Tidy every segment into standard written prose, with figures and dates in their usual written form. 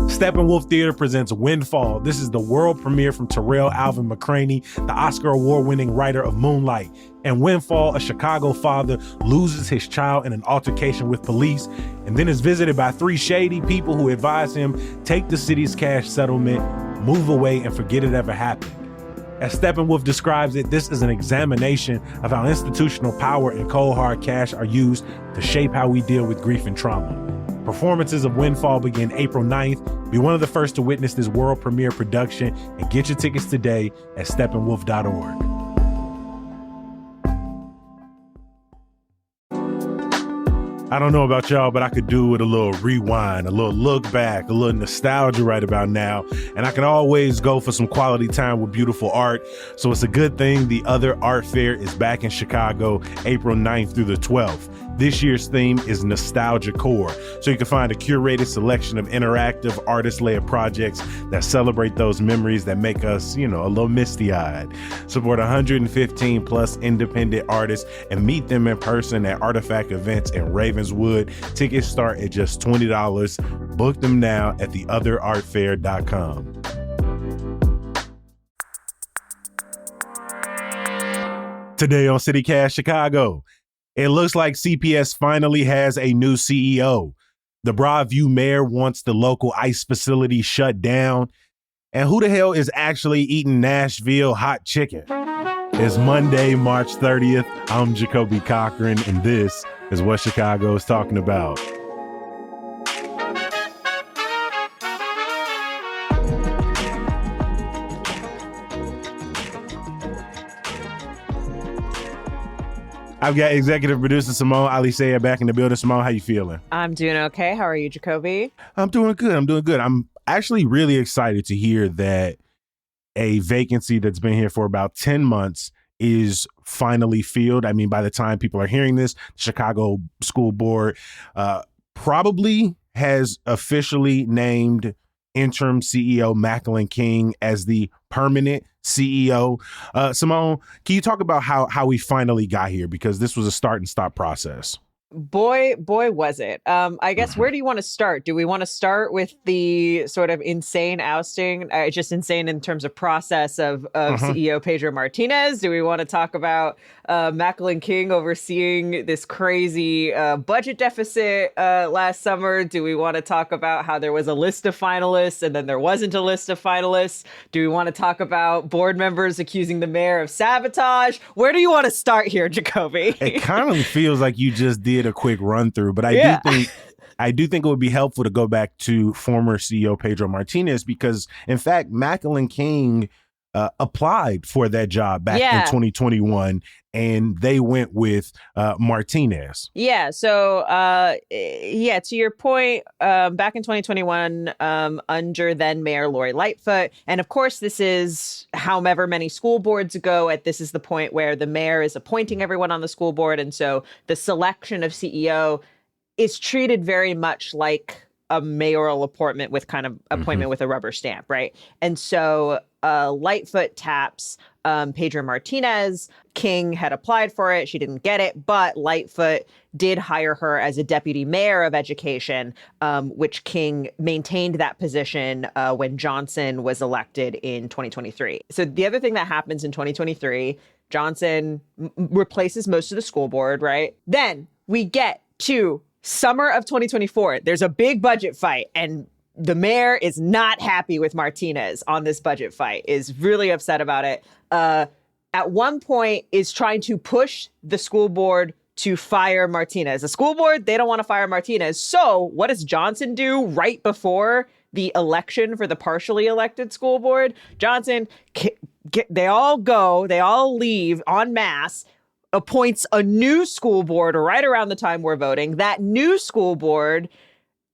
Steppenwolf Theater presents Windfall. This is the world premiere from Terrell Alvin McCraney, the Oscar award-winning writer of Moonlight. And Windfall, a Chicago father loses his child in an altercation with police and then is visited by three shady people who advise him take the city's cash settlement, move away, and forget it ever happened. As Steppenwolf describes it, this is an examination of how institutional power and cold hard cash are used to shape how we deal with grief and trauma. Performances of Windfall begin April 9th. Be one of the first to witness this world premiere production and get your tickets today at steppenwolf.org. I don't know about y'all, but I could do with a little rewind, a little look back, a little nostalgia right about now. And I can always go for some quality time with beautiful art. So it's a good thing the Other Art Fair is back in Chicago, April 9th through the 12th. This year's theme is Nostalgia Core. So you can find a curated selection of interactive artist-led projects that celebrate those memories that make us, a little misty-eyed. Support 115 plus independent artists and meet them in person at Artifact events in Ravenswood. Tickets start at just $20. Book them now at theotherartfair.com. Today on CityCast Chicago, it looks like CPS finally has a new CEO. The Broadview mayor wants the local ICE facility shut down. And who the hell is actually eating Nashville hot chicken? It's Monday, March 30th. I'm Jacoby Cochran, and this is what Chicago is talking about. I've got executive producer Simone Alisea back in the building. Simone, how you feeling? I'm doing okay. How are you, Jacoby? I'm doing good. I'm actually really excited to hear that a vacancy that's been here for about 10 months is finally filled. I mean, by the time people are hearing this, the Chicago School Board probably has officially named interim CEO Macklin King as the permanent CEO. Simone, can you talk about how we finally got here? Because this was a start and stop process. Boy, was it. I guess, where do you want to start? Do we want to start with the sort of insane ousting, just insane in terms of process of CEO Pedro Martinez? Do we want to talk about Macklin King overseeing this crazy budget deficit last summer? Do we want to talk about how there was a list of finalists and then there wasn't a list of finalists? Do we want to talk about board members accusing the mayor of sabotage? Where do you want to start here, Jacoby? It kind of feels like you just did a quick run through, but I do think it would be helpful to go back to former CEO Pedro Martinez, because in fact, Macklin King applied for that job back in 2021, and they went with Martinez. Yeah. So, to your point, back in 2021, under then Mayor Lori Lightfoot. And of course, this is however many school boards ago. This is the point where the mayor is appointing everyone on the school board. And so the selection of CEO is treated very much like a mayoral appointment with kind of appointment with a rubber stamp, right? And so Lightfoot taps Pedro Martinez. King had applied for it. She didn't get it, but Lightfoot did hire her as a deputy mayor of education, which King maintained that position when Johnson was elected in 2023. So the other thing that happens in 2023, Johnson replaces most of the school board, right? Then we get to summer of 2024. There's a big budget fight, and the mayor is not happy with Martinez on this budget fight, is really upset about it. At one point is trying to push the school board to fire Martinez. The school board, they don't want to fire Martinez. So what does Johnson do right before the election for the partially elected school board? Johnson, they all leave en masse, appoints a new school board right around the time we're voting. That new school board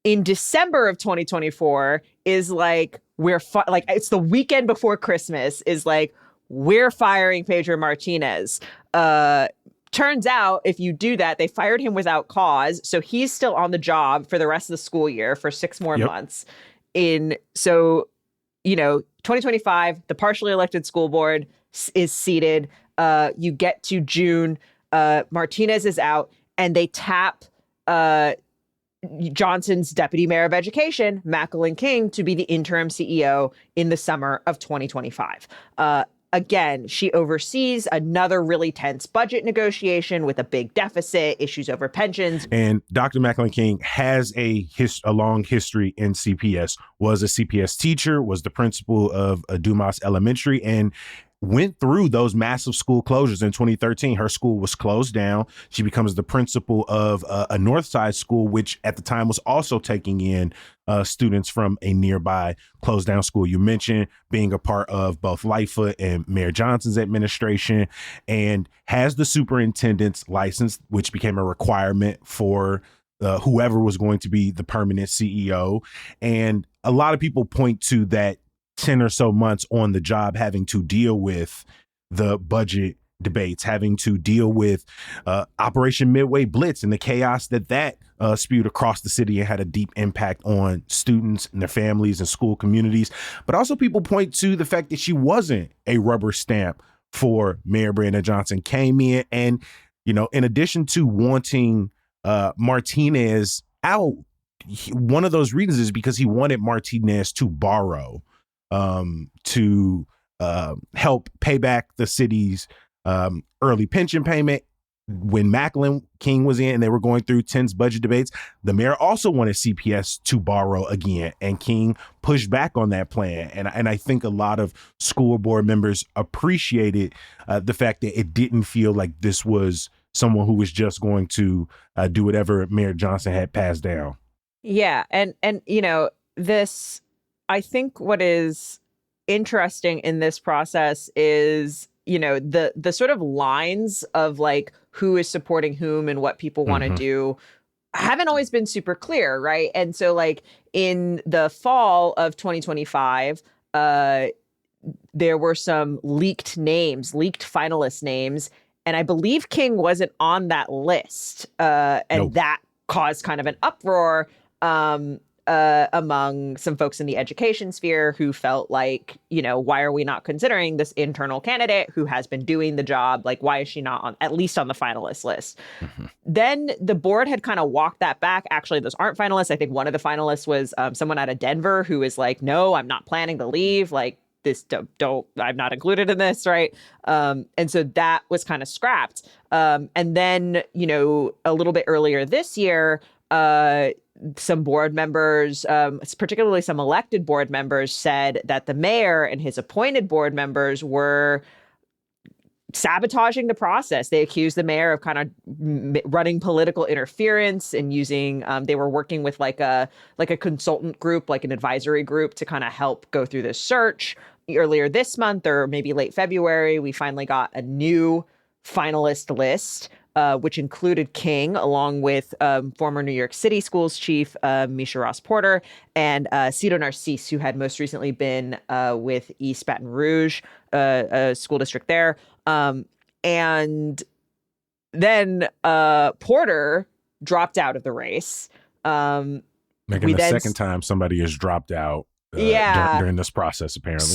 in December of 2024 is like, it's the weekend before Christmas, is like, we're firing Pedro Martinez. Turns out, if you do that, they fired him without cause. So he's still on the job for the rest of the school year for 6 more months. 2025, the partially elected school board is seated. You get to June, Martinez is out, and they tap Johnson's deputy mayor of education, Macklin King, to be the interim CEO in the summer of 2025. Again, she oversees another really tense budget negotiation with a big deficit, issues over pensions. And Dr. Macklin King has a long history in CPS, was a CPS teacher, was the principal of Dumas Elementary, and went through those massive school closures in 2013. Her school was closed down. She becomes the principal of a North Side school, which at the time was also taking in students from a nearby closed down school. You mentioned being a part of both Lightfoot and Mayor Johnson's administration, and has the superintendent's license, which became a requirement for whoever was going to be the permanent CEO. And a lot of people point to that 10 or so months on the job, having to deal with the budget debates, having to deal with Operation Midway Blitz and the chaos that spewed across the city and had a deep impact on students and their families and school communities. But also people point to the fact that she wasn't a rubber stamp for Mayor Brandon Johnson, came in and, in addition to wanting Martinez out, one of those reasons is because he wanted Martinez to borrow to help pay back the city's early pension payment. When Macklin King was in and they were going through tense budget debates, the mayor also wanted CPS to borrow again, and King pushed back on that plan. And I think a lot of school board members appreciated the fact that it didn't feel like this was someone who was just going to do whatever Mayor Johnson had passed down. Yeah. And this, I think what is interesting in this process is, the sort of lines of like who is supporting whom and what people want to do haven't always been super clear, right? And so like in the fall of 2025, there were some leaked finalist names, and I believe King wasn't on that list. And nope. That caused kind of an uproar among some folks in the education sphere who felt like, why are we not considering this internal candidate who has been doing the job? Like, why is she not at least on the finalist list? Then the board had kind of walked that back. Actually, those aren't finalists. I think one of the finalists was someone out of Denver who was like, no, I'm not planning to leave. Like, this I'm not included in this, right? And so that was kind of scrapped. And then, a little bit earlier this year, some board members, particularly some elected board members, said that the mayor and his appointed board members were sabotaging the process. They accused the mayor of kind of running political interference and using, they were working with like a consultant group, like an advisory group, to kind of help go through this search. Earlier this month, or maybe late February, we finally got a new finalist list, which included King, along with former New York City Schools Chief Misha Ross Porter, and Cito Narcisse, who had most recently been with East Baton Rouge, a school district there. And then Porter dropped out of the race. Making the second time somebody has dropped out. During this process, apparently.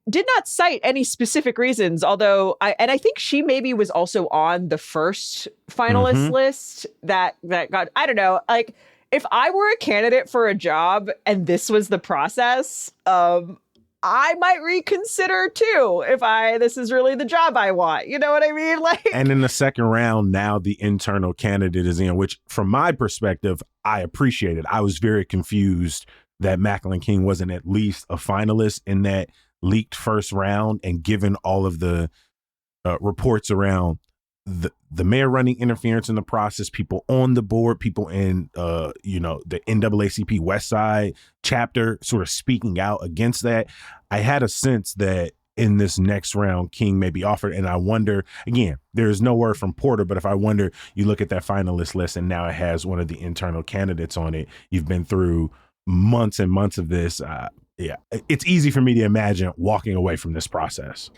Did not cite any specific reasons, although I think she maybe was also on the first finalist list that got, I don't know, like if I were a candidate for a job and this was the process, I might reconsider too if this is really the job I want. You know what I mean? Like, and in the second round, now the internal candidate is in, which from my perspective, I appreciated. I was very confused that Macklin King wasn't at least a finalist in that leaked first round, and given all of the reports around the mayor running interference in the process, people on the board, people in the NAACP West Side chapter sort of speaking out against that, I had a sense that in this next round, King may be offered. And I wonder, again, there's no word from Porter, but if I wonder, you look at that finalist list and now it has one of the internal candidates on it. You've been through months and months of this. It's easy for me to imagine walking away from this process.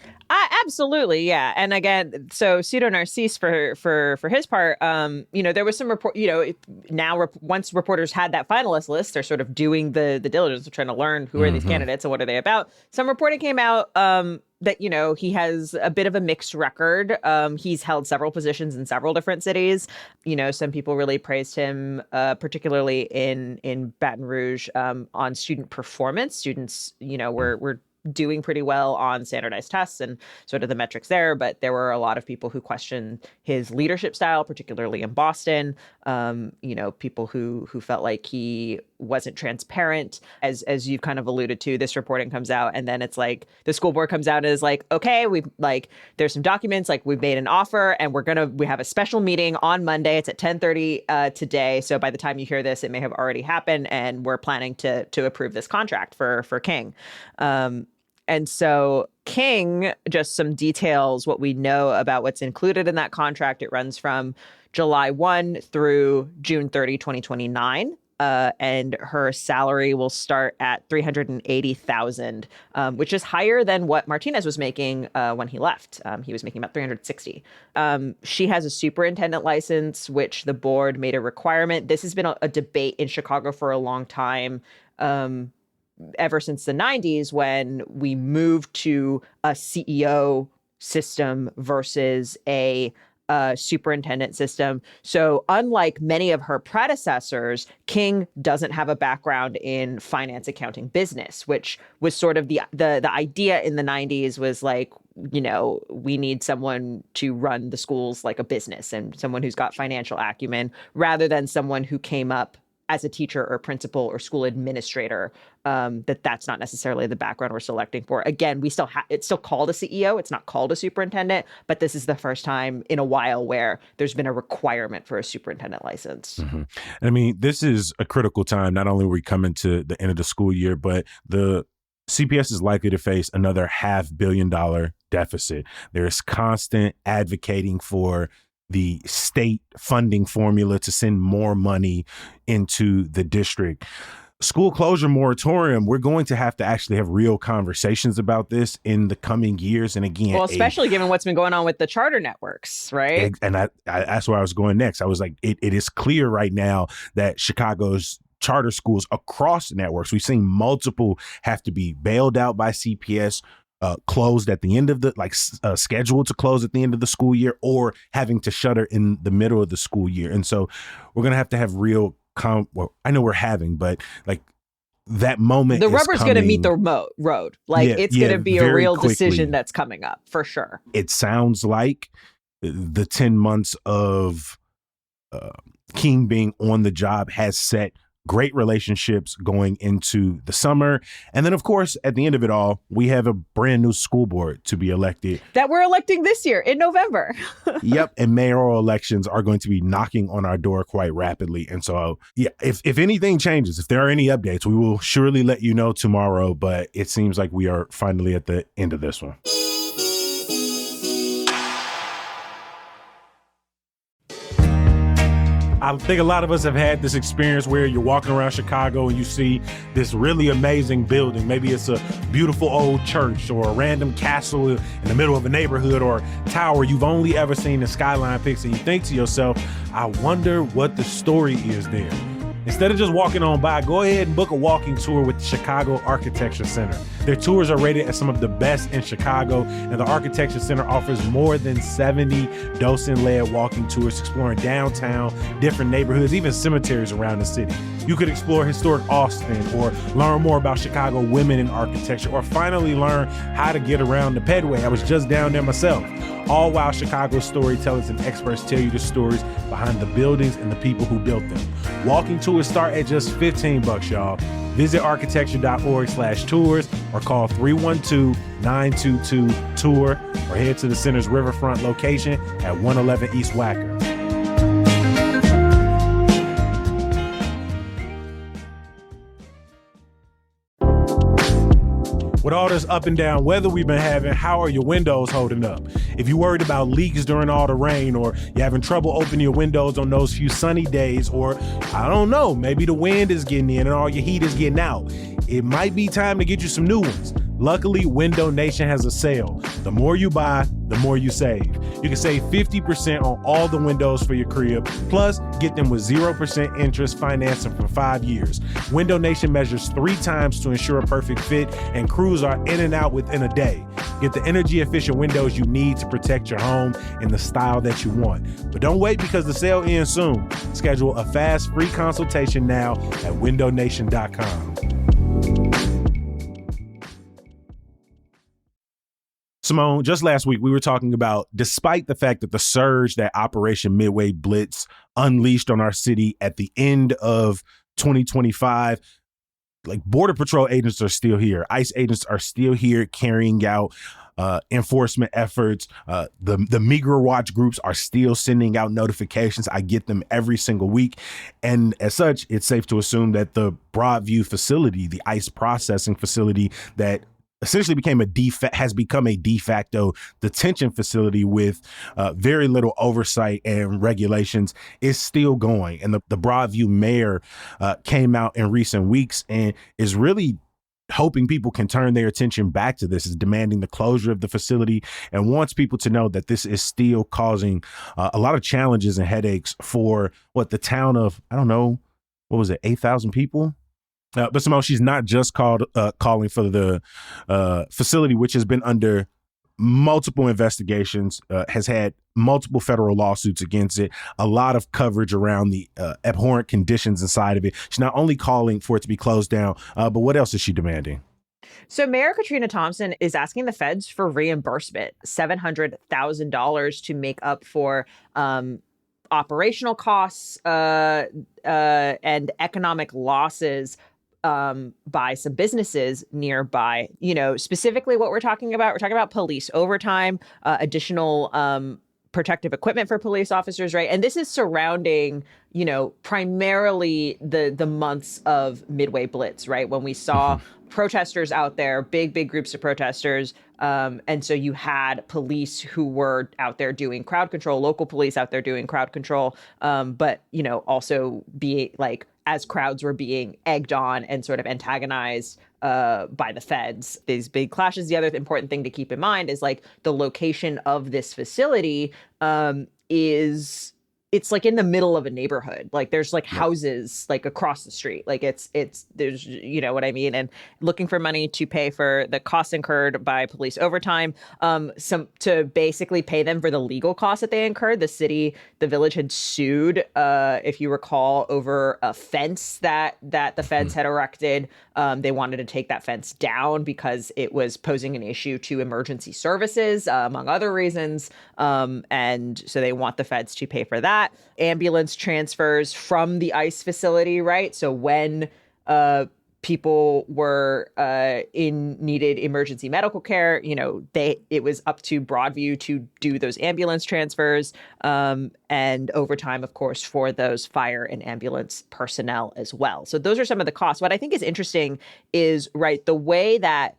Absolutely, yeah. And again, so Cito Narcisse for his part, there was some report. Once reporters had that finalist list, they're sort of doing the diligence of trying to learn who are these candidates and what are they about. Some reporting came out that, he has a bit of a mixed record. He's held several positions in several different cities. Some people really praised him, particularly in Baton Rouge, on student performance. Students, were doing pretty well on standardized tests and sort of the metrics there, but there were a lot of people who questioned his leadership style, particularly in Boston. People who felt like he wasn't transparent, as you've kind of alluded to. This reporting comes out, and then it's like the school board comes out and is like, okay, there's some documents, like we've made an offer, and we have a special meeting on Monday. It's at 10:30 today. So by the time you hear this, it may have already happened, and we're planning to approve this contract for King. And so King, just some details, what we know about what's included in that contract. It runs from July 1 through June 30, 2029. And her salary will start at $380,000, which is higher than what Martinez was making when he left. He was making about $360,000. She has a superintendent license, which the board made a requirement. This has been a debate in Chicago for a long time. Ever since the 90s, when we moved to a CEO system versus a superintendent system. So unlike many of her predecessors, King doesn't have a background in finance, accounting, business, which was sort of the idea in the 90s was like, we need someone to run the schools like a business and someone who's got financial acumen rather than someone who came up as a teacher or principal or school administrator. That's not necessarily the background we're selecting for. Again, it's still called a CEO. It's not called a superintendent, but this is the first time in a while where there's been a requirement for a superintendent license. Mm-hmm. I mean, this is a critical time. Not only are we coming to the end of the school year, but the CPS is likely to face another $500 million deficit. There's constant advocating for the state funding formula to send more money into the district. School closure moratorium, we're going to actually have real conversations about this in the coming years. And again, well, especially given what's been going on with the charter networks, right? And that's where I was going next. I was like, it is clear right now that Chicago's charter schools across networks, we've seen multiple have to be bailed out by CPS, closed at the end of scheduled to close at the end of the school year, or having to shutter in the middle of the school year. And so we're going to have real, I know we're having, but like that moment, the rubber's going to meet the road. It's going to be a real quickly. Decision that's coming up for sure. It sounds like the 10 months of King being on the job has set great relationships going into the summer. And then, of course, at the end of it all, we have a brand new school board to be elected. That we're electing this year in November. Yep. And mayoral elections are going to be knocking on our door quite rapidly. And so, yeah, if anything changes, if there are any updates, we will surely let you know tomorrow. But it seems like we are finally at the end of this one. I think a lot of us have had this experience where you're walking around Chicago and you see this really amazing building. Maybe it's a beautiful old church or a random castle in the middle of a neighborhood or tower you've only ever seen in skyline pics, and you think to yourself, I wonder what the story is there. Instead of just walking on by, go ahead and book a walking tour with the Chicago Architecture Center. Their tours are rated as some of the best in Chicago, and the Architecture Center offers more than 70 docent-led walking tours exploring downtown, different neighborhoods, even cemeteries around the city. You could explore historic Austin or learn more about Chicago women in architecture, or finally learn how to get around the Pedway. I was just down there myself. All while Chicago storytellers and experts tell you the stories behind the buildings and the people who built them. Walking tours start at just $15, y'all. Visit architecture.org/tours or call 312-922-TOUR or head to the center's riverfront location at 111 East Wacker. With all this up and down weather we've been having, how are your windows holding up? If you're worried about leaks during all the rain, or you're having trouble opening your windows on those few sunny days, or I don't know, maybe the wind is getting in and all your heat is getting out, it might be time to get you some new ones. Luckily, Window Nation has a sale. The more you buy, the more you save. You can save 50% on all the windows for your crib, plus get them with 0% interest financing for 5 years. Window Nation measures 3 times to ensure a perfect fit, and crews are in and out within a day. Get the energy-efficient windows you need to protect your home in the style that you want. But don't wait because the sale ends soon. Schedule a fast, free consultation now at windownation.com. Simone, just last week we were talking about, despite the fact that the surge that Operation Midway Blitz unleashed on our city at the end of 2025, like Border Patrol agents are still here. ICE agents are still here carrying out enforcement efforts. The Migrant Watch groups are still sending out notifications. I get them every single week. And as such, it's safe to assume that the Broadview facility, the ICE processing facility that essentially has become a de facto detention facility with very little oversight and regulations, is still going. And the Broadview mayor came out in recent weeks and is really hoping people can turn their attention back to this, is demanding the closure of the facility, and wants people to know that this is still causing a lot of challenges and headaches for the town of, I don't know, what was it, 8,000 people? But Simone, she's not just calling for the facility, which has been under multiple investigations, has had multiple federal lawsuits against it, a lot of coverage around the abhorrent conditions inside of it. She's not only calling for it to be closed down, but what else is she demanding? So Mayor Katrina Thompson is asking the feds for reimbursement, $700,000 to make up for operational costs and economic losses by some businesses nearby. Specifically what we're talking about police overtime, additional protective equipment for police officers, right? And this is surrounding, primarily the months of Midway Blitz, right? When we saw protesters out there, big groups of protesters. And so you had police who were out there doing crowd control, local police out there doing crowd control, but, also be like, as crowds were being egged on and sort of antagonized by the feds, these big clashes. The other important thing to keep in mind is like the location of this facility it's like in the middle of a neighborhood. Like there's like houses like across the street. Like there's, you know what I mean? And looking for money to pay for the costs incurred by police overtime, to basically pay them for the legal costs that they incurred. The village had sued, if you recall, over a fence that the feds had erected. They wanted to take that fence down because it was posing an issue to emergency services, among other reasons. And so they want the feds to pay for that. Ambulance transfers from the ICE facility, right? So when people were needed emergency medical care, it was up to Broadview to do those ambulance transfers, and overtime, of course, for those fire and ambulance personnel as well. So those are some of the costs. What I think is interesting is, right, the way that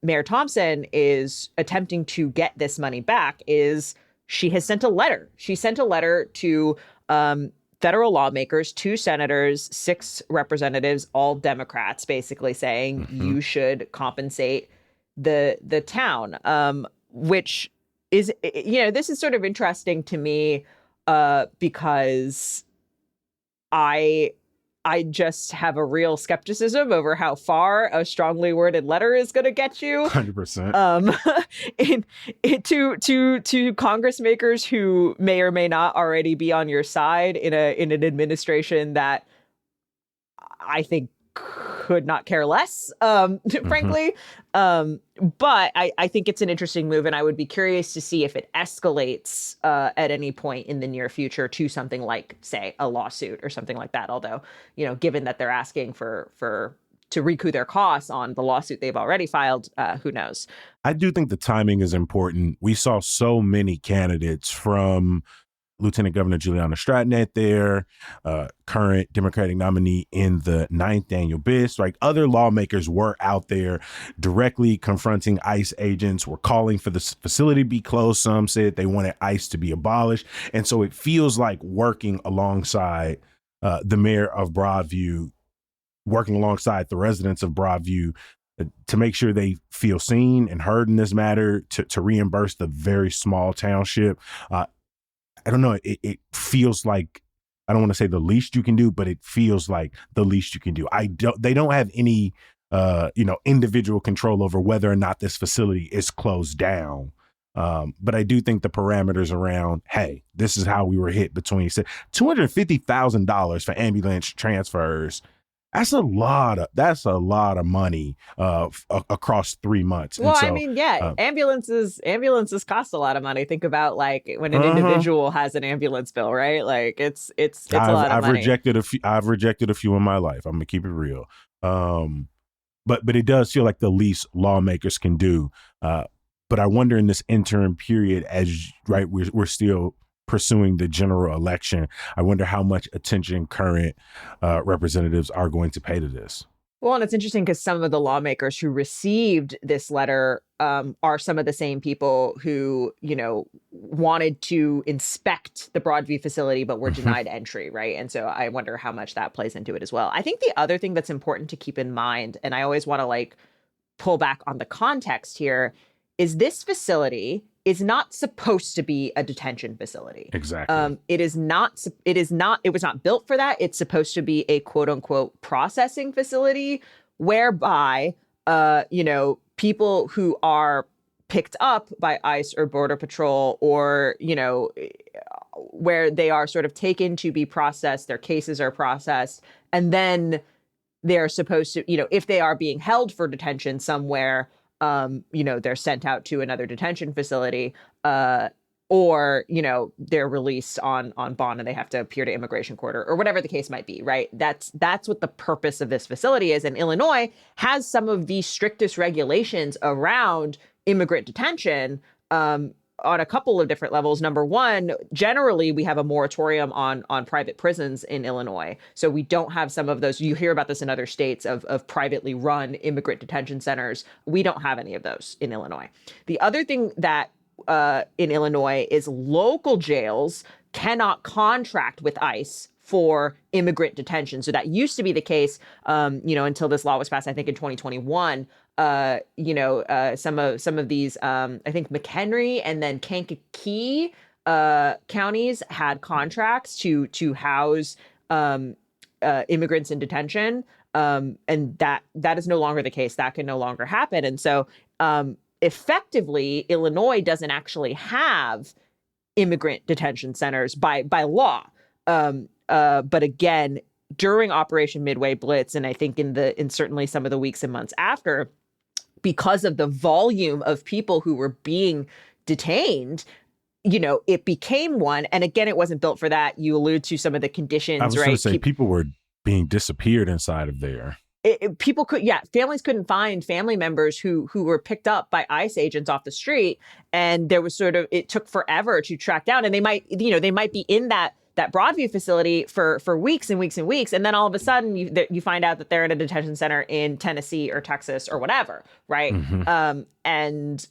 Mayor Thompson is attempting to get this money back is she has sent a letter. She sent a letter to federal lawmakers, 2 senators, 6 representatives, all Democrats, basically saying you should compensate the town, which is, this is sort of interesting to me because I just have a real skepticism over how far a strongly worded letter is going to get you. 100%. To Congress makers who may or may not already be on your side in an administration that I think could not care less, frankly. But I think it's an interesting move, and I would be curious to see if it escalates at any point in the near future to something like, say, a lawsuit or something like that. Although, given that they're asking to recoup their costs on the lawsuit they've already filed, who knows? I do think the timing is important. We saw so many candidates, from Lieutenant Governor Juliana Stratton out there, current Democratic nominee in the 9th annual BIS, like other lawmakers were out there directly confronting ICE agents, were calling for the facility to be closed. Some said they wanted ICE to be abolished. And so it feels like working alongside the mayor of Broadview, working alongside the residents of Broadview, to make sure they feel seen and heard in this matter, to reimburse the very small township. I don't know. It feels like, I don't want to say the least you can do, but it feels like the least you can do. They don't have any, individual control over whether or not this facility is closed down. But I do think the parameters around, hey, this is how we were hit between $250,000 for ambulance transfers. That's a lot of money across 3 months. Well, And so, I mean, yeah, ambulances cost a lot of money. Think about like when an uh-huh. individual has an ambulance bill, right? Like it's a lot of I've money. I've rejected a few in my life. I'm gonna keep it real. But it does feel like the least lawmakers can do. But I wonder in this interim period, as right, we're still pursuing the general election. I wonder how much attention current representatives are going to pay to this. Well, and it's interesting because some of the lawmakers who received this letter are some of the same people who, wanted to inspect the Broadview facility, but were denied entry, right? And so I wonder how much that plays into it as well. I think the other thing that's important to keep in mind, and I always want to like pull back on the context here, is this facility is not supposed to be a detention facility. Exactly. It was not built for that. It's supposed to be a quote unquote processing facility whereby, people who are picked up by ICE or Border Patrol or, where they are sort of taken to be processed, their cases are processed, and then they're supposed to, if they are being held for detention somewhere, they're sent out to another detention facility, or, they're released on bond and they have to appear to immigration court or whatever the case might be, right? That's what the purpose of this facility is. And Illinois has some of the strictest regulations around immigrant detention, on a couple of different levels. Number one, generally, we have a moratorium on private prisons in Illinois. So we don't have some of those. You hear about this in other states of privately run immigrant detention centers. We don't have any of those in Illinois. The other thing that in Illinois is local jails cannot contract with ICE for immigrant detention. So that used to be the case, until this law was passed, I think in 2021. Some of these, I think McHenry and then Kankakee counties had contracts to house immigrants in detention, and that is no longer the case. That can no longer happen, and so effectively, Illinois doesn't actually have immigrant detention centers by law. But again, during Operation Midway Blitz, and I think in certainly some of the weeks and months after, because of the volume of people who were being detained, it became one. And again, it wasn't built for that. You allude to some of the conditions, I was right? going to say people were being disappeared inside of there. Families couldn't find family members who were picked up by ICE agents off the street. And there was it took forever to track down. And they might be in that Broadview facility for weeks and weeks and weeks. And then all of a sudden you find out that they're in a detention center in Tennessee or Texas or whatever. Right. Mm-hmm. And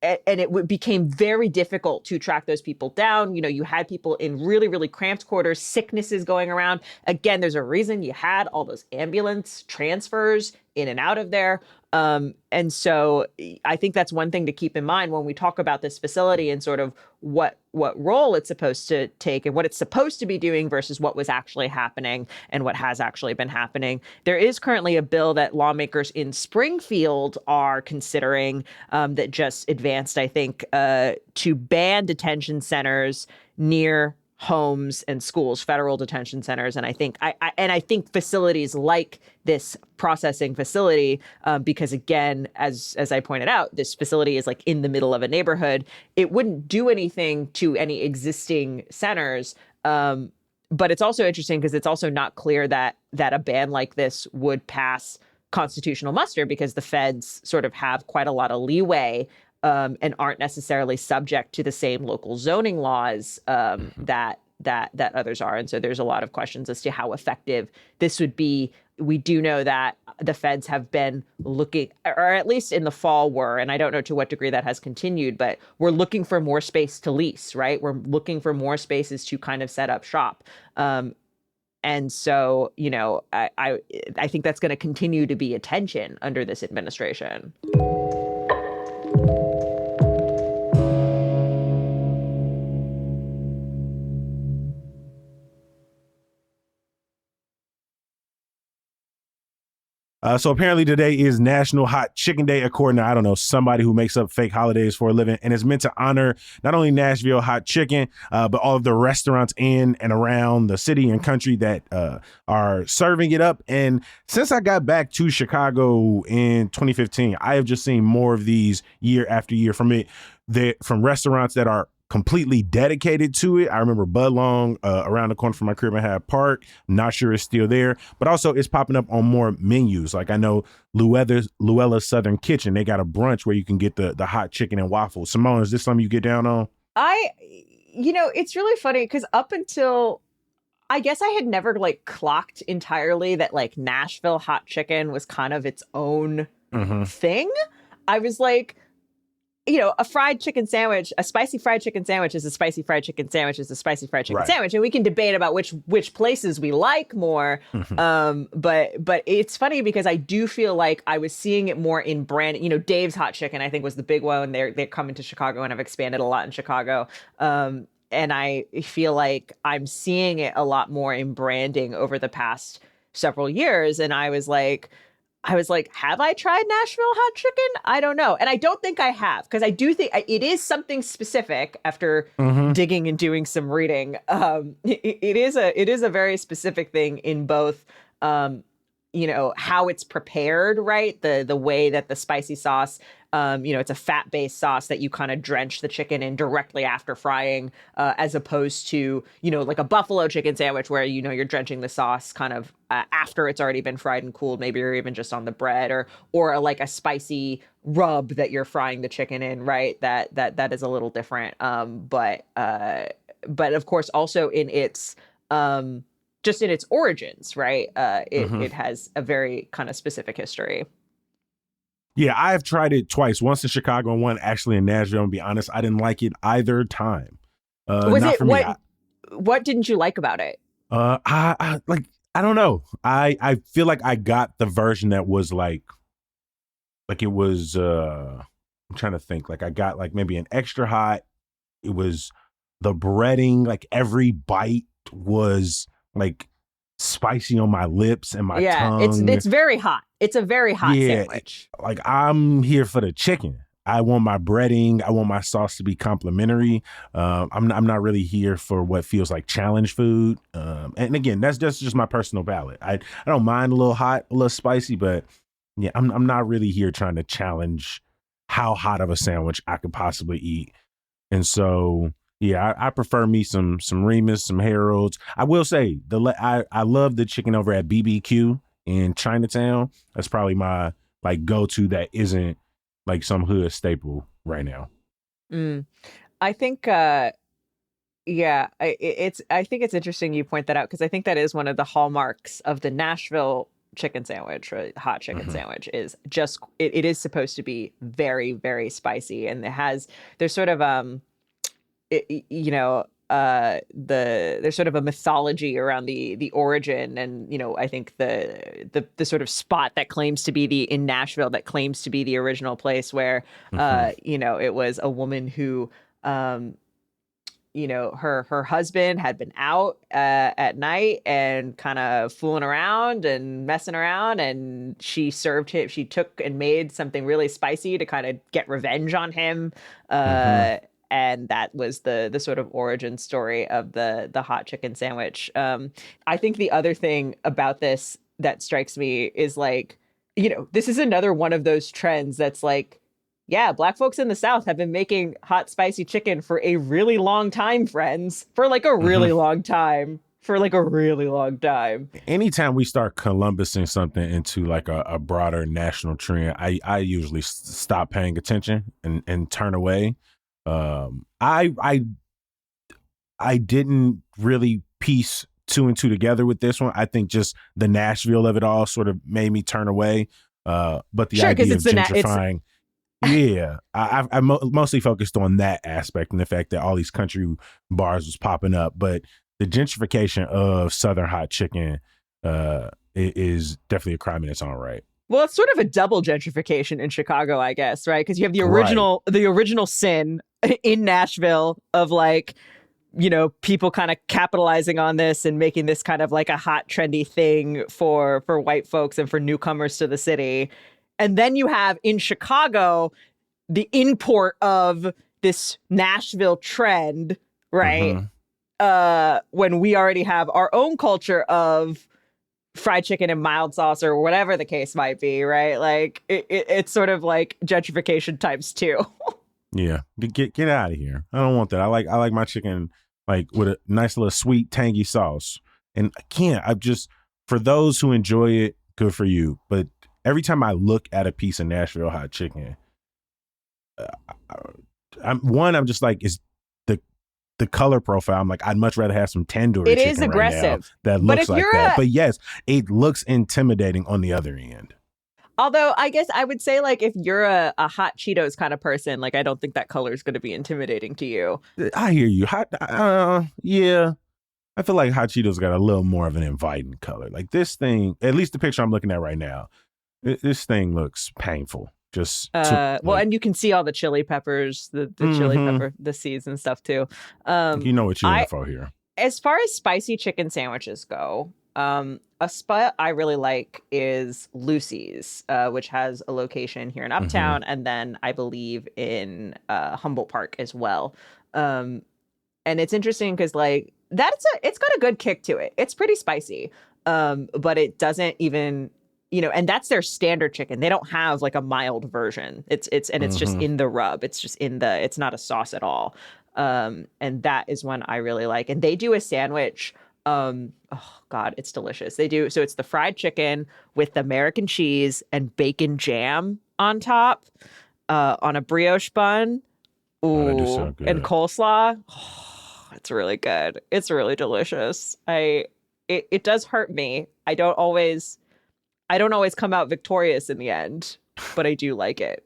it became very difficult to track those people down. You had people in really, really cramped quarters, sicknesses going around. Again, there's a reason you had all those ambulance transfers in and out of there. And so I think that's one thing to keep in mind when we talk about this facility and sort of what role it's supposed to take and what it's supposed to be doing versus what was actually happening and what has actually been happening. There is currently a bill that lawmakers in Springfield are considering that just advanced, I think, to ban detention centers near homes and schools, federal detention centers, and I think facilities like this processing facility, because again, as I pointed out, this facility is like in the middle of a neighborhood. It wouldn't do anything to any existing centers, but it's also interesting because it's also not clear that a ban like this would pass constitutional muster because the feds sort of have quite a lot of leeway. And aren't necessarily subject to the same local zoning laws that others are. And so there's a lot of questions as to how effective this would be. We do know that the feds have been looking, or at least in the fall were, and I don't know to what degree that has continued, but we're looking for more space to lease, right? We're looking for more spaces to kind of set up shop. And so, I think that's going to continue to be a tension under this administration. So apparently today is National Hot Chicken Day, according to, I don't know, somebody who makes up fake holidays for a living. And it's meant to honor not only Nashville hot chicken, but all of the restaurants in and around the city and country that are serving it up. And since I got back to Chicago in 2015, I have just seen more of these year after year from restaurants that are completely dedicated to it. I remember Bud Long around the corner from my crib in Hyde Park. I'm not sure it's still there, but also it's popping up on more menus. Like I know Luella's Southern Kitchen, they got a brunch where you can get the hot chicken and waffles. Simone, is this something you get down on? It's really funny because up until I guess I had never like clocked entirely that like Nashville hot chicken was kind of its own thing. I was like, a fried chicken sandwich, a spicy fried chicken sandwich is a spicy fried chicken sandwich is a spicy fried chicken sandwich. And we can debate about which places we like more. But it's funny because I do feel like I was seeing it more in brand, Dave's Hot Chicken, I think was the big one. They're coming to Chicago and have expanded a lot in Chicago. And I feel like I'm seeing it a lot more in branding over the past several years. And I was like, have I tried Nashville hot chicken? I don't know. And I don't think I have, because I do think it is something specific after digging and doing some reading. It is a very specific thing in both, how it's prepared, right? The way that the spicy sauce, it's a fat-based sauce that you kind of drench the chicken in directly after frying, as opposed to, like a buffalo chicken sandwich where, you're drenching the sauce kind of after it's already been fried and cooled. Maybe you're even just on the bread or like a spicy rub that you're frying the chicken in, right? That is a little different. But of course also in its, just in its origins, right? It has a very kind of specific history. Yeah, I have tried it twice. Once in Chicago and one actually in Nashville. And to be honest, I didn't like it either time. What didn't you like about it? I don't know. I feel like I got the version that was like it was. I'm trying to think. Like I got like maybe an extra hot. It was the breading. Like every bite was like spicy on my lips and my tongue. It's very hot. It's a very hot sandwich. Like I'm here for the chicken. I want my breading. I want my sauce to be complimentary. I'm not really here for what feels like challenge food. And again, that's just my personal palate. I don't mind a little hot, a little spicy, but yeah, I'm not really here trying to challenge how hot of a sandwich I could possibly eat. And so yeah, I prefer me some Remus, some Harold's. I will say I love the chicken over at BBQ in Chinatown. That's probably my like go-to that isn't like some hood staple right now. I think I think it's interesting you point that out, because I think that is one of the hallmarks of the Nashville chicken sandwich or hot chicken sandwich is just it is supposed to be very, very spicy, and there's sort of there's sort of a mythology around the origin, and I think the sort of spot that claims to be in Nashville that claims to be the original place where it was a woman who her husband had been out at night and kind of fooling around and messing around, and she took and made something really spicy to kind of get revenge on him. And that was the sort of origin story of the hot chicken sandwich. I think the other thing about this that strikes me is like, this is another one of those trends that's like, yeah, Black folks in the South have been making hot, spicy chicken for a really long time, friends. For like a really long time. For like a really long time. Anytime we start Columbusing something into like a broader national trend, I usually stop paying attention and turn away. I didn't really piece two and two together with this one. I think just the Nashville of it all sort of made me turn away. But the idea of gentrifying, I mostly focused on that aspect and the fact that all these country bars was popping up. But the gentrification of Southern hot chicken is definitely a crime in its own right. Well, it's sort of a double gentrification in Chicago, I guess, right? Because you have the original sin in Nashville of like, you know, people kind of capitalizing on this and making this kind of like a hot, trendy thing for white folks and for newcomers to the city. And then you have in Chicago the import of this Nashville trend, right? When we already have our own culture of fried chicken and mild sauce or whatever the case might be, right? Like it's sort of like gentrification times 2. Yeah, get out of here. I don't want that. I like my chicken like with a nice little sweet tangy sauce. And for those who enjoy it, good for you. But every time I look at a piece of Nashville hot chicken, I'm just like, is the color profile. I'm like, I'd much rather have some tandoori chicken. It is aggressive. Right now that looks like that. But yes, it looks intimidating on the other end. Although I guess I would say, like, if you're a hot Cheetos kind of person, like, I don't think that color is going to be intimidating to you. I hear you. Yeah. I feel like hot Cheetos got a little more of an inviting color. Like this thing, at least the picture I'm looking at right now, this thing looks painful. And you can see all the chili peppers, the chili pepper, the seeds and stuff too. You know what you're in for here. As far as spicy chicken sandwiches go, a spot I really like is Lucy's, which has a location here in Uptown, and then I believe in Humboldt Park as well. And it's interesting because like it's got a good kick to it. It's pretty spicy, but it doesn't even. You know, and that's their standard chicken. They don't have like a mild version. It's just in the rub. It's just it's not a sauce at all. And that is one I really like. And they do a sandwich. Oh God, it's delicious. So it's the fried chicken with American cheese and bacon jam on top, on a brioche bun. Ooh, so and coleslaw. Oh, it's really good. It's really delicious. It does hurt me. I don't always come out victorious in the end, but I do like it.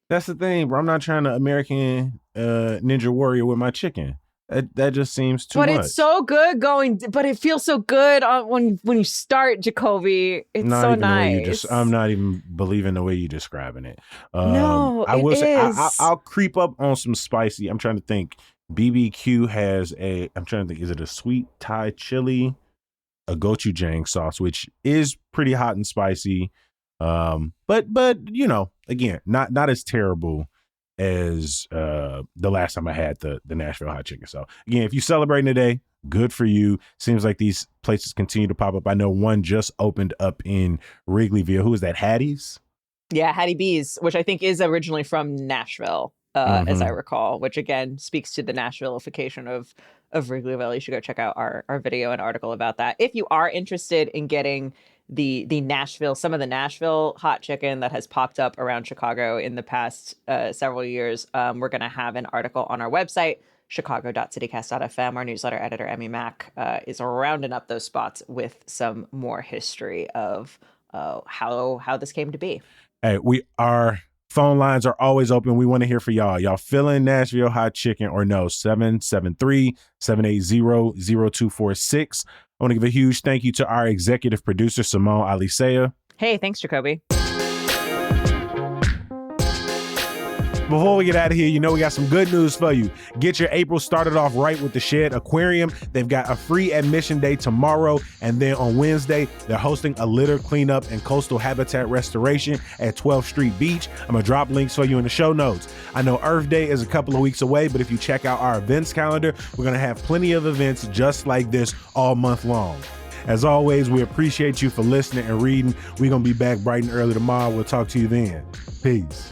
That's the thing, bro. I'm not trying to American Ninja Warrior with my chicken. That just seems too much. But it's so good but it feels so good when you start, Jacoby. It's so nice. I'm not even believing the way you're describing it. No, I will say I'll creep up on some spicy. I'm trying to think. BBQ has is it a sweet Thai chili? A gochujang sauce, which is pretty hot and spicy, but you know, again, not as terrible as the last time I had the Nashville hot chicken. So again, if you're celebrating today, good for you. Seems like these places continue to pop up. I know one just opened up in Wrigleyville. Who is that? Hattie's? Yeah, Hattie B's, which I think is originally from Nashville, as I recall, which again speaks to the Nashvilleification of Wrigleyville. You should go check out our video and article about that. If you are interested in getting some of the Nashville hot chicken that has popped up around Chicago in the past several years, we're going to have an article on our website, chicago.citycast.fm. Our newsletter editor, Emmy Mack, is rounding up those spots with some more history of how this came to be. Hey, our phone lines are always open. We want to hear from y'all. Y'all feeling Nashville hot chicken or no? 773-780-0246. I want to give a huge thank you to our executive producer, Simone Alicea. Hey, thanks, Jacoby. Before we get out of here, you know we got some good news for you. Get your April started off right with the Shed Aquarium. They've got a free admission day tomorrow, and then on Wednesday, they're hosting a litter cleanup and coastal habitat restoration at 12th Street Beach. I'm going to drop links for you in the show notes. I know Earth Day is a couple of weeks away, but if you check out our events calendar, we're going to have plenty of events just like this all month long. As always, we appreciate you for listening and reading. We're going to be back bright and early tomorrow. We'll talk to you then. Peace.